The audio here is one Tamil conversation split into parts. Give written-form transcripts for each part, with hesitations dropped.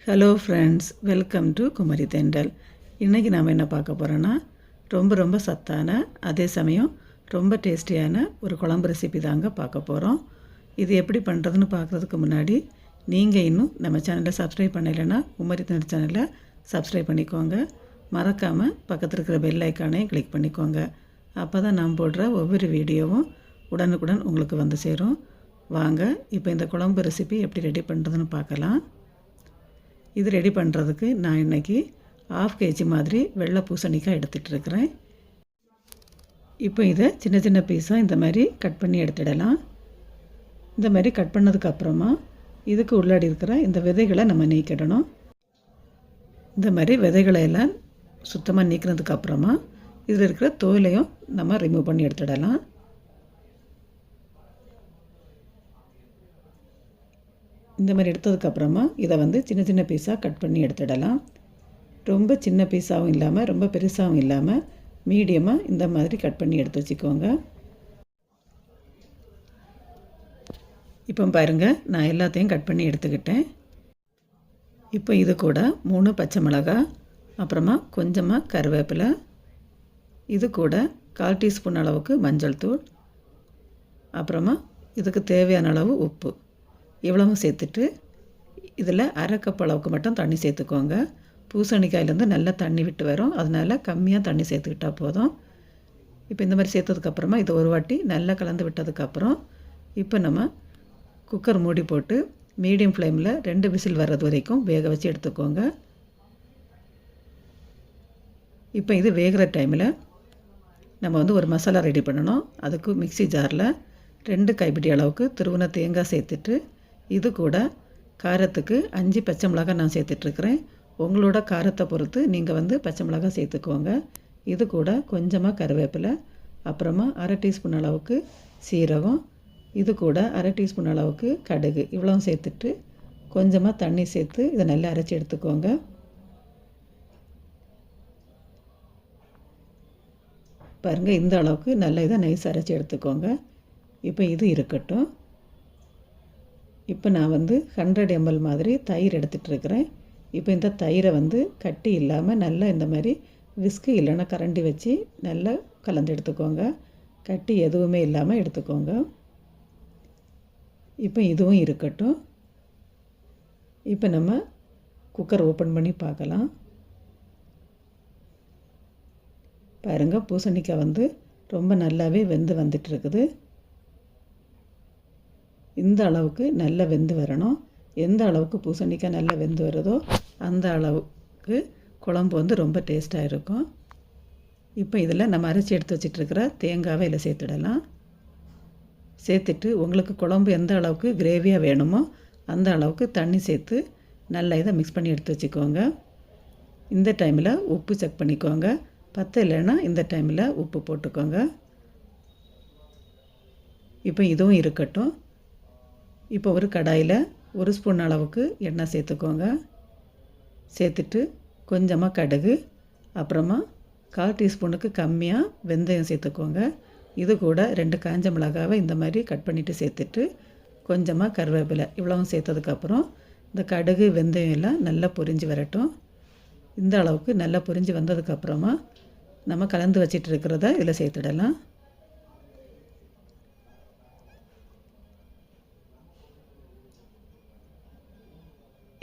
Hello friends, welcome to Kumari தென்றல். இன்றைக்கி நாம் என்ன பார்க்க போகிறோன்னா, ரொம்ப சத்தான, அதே சமயம் ரொம்ப டேஸ்டியான ஒரு குழம்பு ரெசிபி தாங்க பார்க்க போகிறோம். இது எப்படி பண்ணுறதுன்னு பார்க்குறதுக்கு முன்னாடி நீங்கள் இன்னும் நம்ம சேனலை சப்ஸ்கிரைப் பண்ணலைன்னா குமரி தென்றல் சேனலை சப்ஸ்கிரைப் பண்ணிக்கோங்க. மறக்காமல் பக்கத்தில் இருக்கிற பெல் ஐக்கானையும் கிளிக் பண்ணிக்கோங்க. அப்போ தான் நான் போடுற ஒவ்வொரு வீடியோவும் உடனுக்குடன் உங்களுக்கு வந்து சேரும். வாங்க இப்போ இந்த குழம்பு ரெசிபி எப்படி ரெடி பண்ணுறதுன்னு பார்க்கலாம். இது ரெடி பண்ணுறதுக்கு நான் இன்றைக்கி 1/2 kg மாதிரி வெள்ளை பூசணிக்காய் எடுத்துகிட்ருக்கிறேன். இப்போ இதை சின்ன சின்ன பீஸாக இந்த மாதிரி கட் பண்ணி எடுத்துடலாம். இந்த மாதிரி கட் பண்ணதுக்கப்புறமா இதுக்கு உள்ளாடி இருக்கிற இந்த விதைகளை நம்ம நீக்கிடணும். இந்த மாதிரி விதைகளை எல்லாம் சுத்தமாக நீக்கினதுக்கப்புறமா இதில் இருக்கிற தோலையும் நம்ம ரிமூவ் பண்ணி எடுத்துடலாம். இந்த மாதிரி எடுத்ததுக்கப்புறமா இதை சின்ன சின்ன பீஸாக கட் பண்ணி எடுத்துடலாம். ரொம்ப சின்ன பீஸாகவும் இல்லாமல் ரொம்ப பெருசாகவும் இல்லாமல் மீடியமாக இந்த மாதிரி கட் பண்ணி எடுத்து வச்சுக்கோங்க. இப்போ பாருங்கள், நான் எல்லாத்தையும் கட் பண்ணி எடுத்துக்கிட்டேன். இப்போ இது கூட 3 பச்சை மிளகாய், அப்புறமா கொஞ்சமாக கருவேப்பிலை, இது கூட 1/4 டீஸ்பூன் அளவுக்கு மஞ்சள் தூள், அப்புறமா இதுக்கு தேவையான அளவு உப்பு, இவ்வளவும் சேர்த்துட்டு இதில் 1/2 கப் அளவுக்கு மட்டும் தண்ணி சேர்த்துக்கோங்க. பூசணிக்காயிலேருந்து நல்லா தண்ணி விட்டு வரும், அதனால் கம்மியாக தண்ணி சேர்த்துக்கிட்டால் போதும். இப்போ இந்த மாதிரி சேர்த்ததுக்கப்புறமா இதை ஒரு வாட்டி நல்லா கலந்து விட்டதுக்கப்புறம் இப்போ நம்ம குக்கர் மூடி போட்டு மீடியம் ஃப்ளேமில் 2 விசில் வர்றது வரைக்கும் வேக வச்சு எடுத்துக்கோங்க. இப்போ இது வேகிற டைமில் நம்ம ஒரு மசாலா ரெடி பண்ணணும். அதுக்கு மிக்ஸி ஜாரில் 2 கைப்பிடி அளவுக்கு துருவின தேங்காய் சேர்த்துட்டு, இது கூட காரத்துக்கு 5 பச்சை மிளகாய் நான் சேர்த்துட்ருக்கிறேன். உங்களோட காரத்தை பொறுத்து நீங்கள் பச்சை மிளகாய் சேர்த்துக்கோங்க. இது கூட கொஞ்சமாக கருவேப்பிலை, அப்புறமா 1/2 டீஸ்பூன் அளவுக்கு சீரகம், இது கூட 1/2 டீஸ்பூன் அளவுக்கு கடுகு, இவ்வளோ சேர்த்துட்டு கொஞ்சமாக தண்ணி சேர்த்து இதை நல்லா அரைச்சி எடுத்துக்கோங்க. பாருங்கள், இந்த அளவுக்கு நல்லா இதை நைஸ் அரைச்சி எடுத்துக்கோங்க. இப்போ இது இருக்கட்டும். இப்போ நான் 100 ml மாதிரி தயிர் எடுத்துகிட்ருக்கிறேன். இப்போ இந்த தயிரை கட்டி இல்லாமல் நல்லா இந்த மாதிரி விஸ்கு இல்லைன்னா கரண்டி வச்சு நல்லா கலந்து எடுத்துக்கோங்க. கட்டி எதுவுமே இல்லாமல் எடுத்துக்கோங்க. இப்போ இதுவும் இருக்கட்டும். இப்போ நம்ம குக்கர் ஓப்பன் பண்ணி பார்க்கலாம். பாருங்கள், பூசணிக்காய் ரொம்ப நல்லாவே வெந்து வந்துட்டுருக்குது. இந்த அளவுக்கு நல்லா வெந்து வரணும். எந்த அளவுக்கு பூசணிக்காய் நல்லா வெந்து வருதோ அந்த அளவுக்கு குழம்பு ரொம்ப டேஸ்ட்டாக இருக்கும். இப்போ இதில் நம்ம அரைச்சி எடுத்து வச்சிட்ருக்கிற தேங்காவை இதில் சேர்த்துடலாம். சேர்த்துட்டு உங்களுக்கு குழம்பு எந்த அளவுக்கு கிரேவியாக வேணுமோ அந்த அளவுக்கு தண்ணி சேர்த்து நல்லா இதை மிக்ஸ் பண்ணி எடுத்து வச்சுக்கோங்க. இந்த டைமில் உப்பு செக் பண்ணிக்கோங்க. இல்லைன்னா இந்த டைமில் உப்பு போட்டுக்கோங்க. இப்போ இதுவும் இருக்கட்டும். இப்போ ஒரு கடாயில் 1 ஸ்பூன் அளவுக்கு எண்ணெய் சேர்த்துக்கோங்க. சேர்த்துட்டு கொஞ்சமாக கடுகு, அப்புறமா 1/4 டீஸ்பூனுக்கு கம்மியாக வெந்தயம் சேர்த்துக்கோங்க. இது கூட 2 காஞ்ச மிளகாவை இந்த மாதிரி கட் பண்ணிவிட்டு சேர்த்துட்டு கொஞ்சமாக கருவேப்பிலை, இவ்வளவும் சேர்த்ததுக்கப்புறம் இந்த கடுகு வெந்தயம் எல்லாம் நல்லா பொரிஞ்சு வரட்டும். இந்த அளவுக்கு நல்லா பொரிஞ்சு வந்ததுக்கப்புறமா நம்ம கலந்து வச்சிட்டு இருக்கிறத இதில் சேர்த்துடலாம்.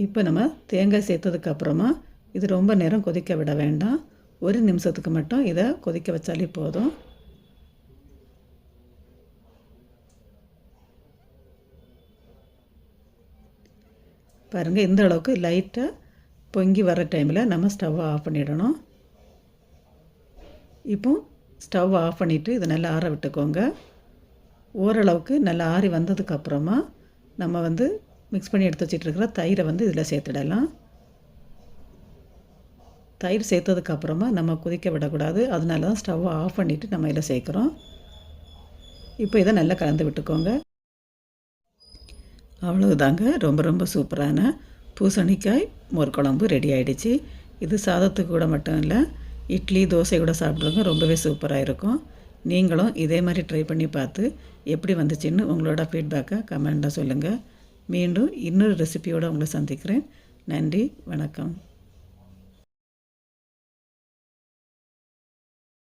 இப்போ நம்ம தேங்காய் சேர்த்ததுக்கப்புறமா இது ரொம்ப நேரம் கொதிக்க விட வேண்டாம். 1 நிமிஷத்துக்கு மட்டும் இதை கொதிக்க வச்சாலே போதும். பாருங்கள், இந்த அளவுக்கு லைட்டாக பொங்கி வர டைமில் நம்ம ஸ்டவ்வை ஆஃப் பண்ணிடணும். இப்போ ஸ்டவ் ஆஃப் பண்ணிவிட்டு இதை நல்லா ஆற விட்டுக்கோங்க. ஓரளவுக்கு நல்லா ஆறி வந்ததுக்கப்புறமா நம்ம மிக்ஸ் பண்ணி எடுத்து வச்சிட்ருக்கிற தயிரை இதில் சேர்த்துடலாம். தயிர் சேர்த்ததுக்கப்புறமா நம்ம கொதிக்க விடக்கூடாது, அதனால தான் ஸ்டவ்வை ஆஃப் பண்ணிவிட்டு நம்ம இதில் சேர்க்குறோம். இப்போ இதை நல்லா கலந்து விட்டுக்கோங்க. அவ்வளவுதாங்க, ரொம்ப சூப்பரான பூசணிக்காய் மோர் குழம்பு ரெடி ஆகிடுச்சு. இது சாதத்துக்கு கூட மட்டும் இல்லை, இட்லி தோசை கூட சாப்பிட்றவங்க ரொம்பவே சூப்பராக இருக்கும். நீங்களும் இதே மாதிரி ட்ரை பண்ணி பார்த்து எப்படி வந்துச்சுன்னு உங்களோட ஃபீட்பேக்கை கமெண்ட்டில் சொல்லுங்கள். மீண்டும் இன்னொரு ரெசிபியோடு உங்களை சந்திக்கிறேன். நன்றி, வணக்கம்.